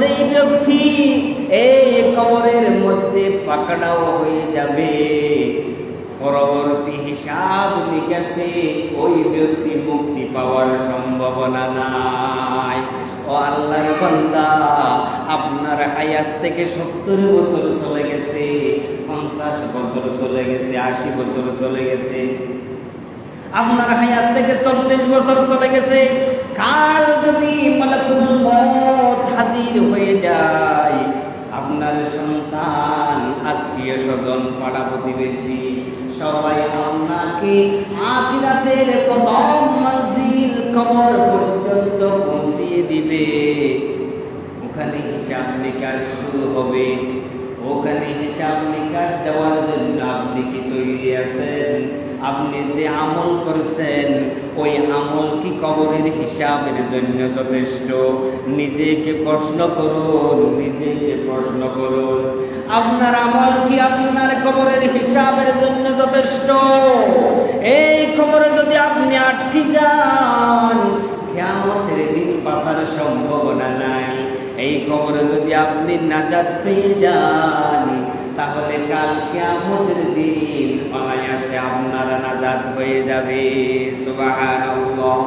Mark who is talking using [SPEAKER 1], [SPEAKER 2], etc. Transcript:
[SPEAKER 1] যেই ব্যক্তি এই কবরের মধ্যে পাকড়াও হয়ে যাবে, পরবর্তী হিসাব নিকাশে ওই ব্যক্তি মুক্তি পাওয়ার সম্ভাবনা নাই। ও আল্লাহর বান্দা, আপনার হায়াত থেকে 70 বছর চলে গেছে, 50 বছর চলে গেছে, 80 বছর চলে গেছে, আপনার হায়াত থেকে 40 বছর চলে গেছে। কাল যদি মালাকুল মউত হাজির হয়ে যায়, আপনার সন্তান, আত্মীয় স্বজন, পাড়া প্রতিবেশী সবাই আপনাকে আখিরাতের প্রথম মঞ্জিল কবর পর্যন্ত পৌঁছিয়ে দিবে। ওখানে হিসাব নিকাশ শুরু হবে। ওখানে হিসাব নিকাশ দেওয়ার জন্য আপনি কি তৈরি আছেন? আপনি যে আমল করছেন ওই আমল কি কবরের হিসাবের জন্য যথেষ্ট? নিজেকে প্রশ্ন করুন, নিজেকে প্রশ্ন করুন, আপনার আমল কি আপনার কবরের হিসাবের জন্য যথেষ্ট? এই কবরে যদি আপনি আটকে যান, কিয়ামতের দিন বাঁচার সম্ভাবনা নাই। এই কবরে যদি আপনি নাজাত পেয়ে যান, তাহলে কাল কিয়ামতের দিন অনায়াসে আপনার নাজাত হয়ে যাবে। সুবহানাল্লাহ।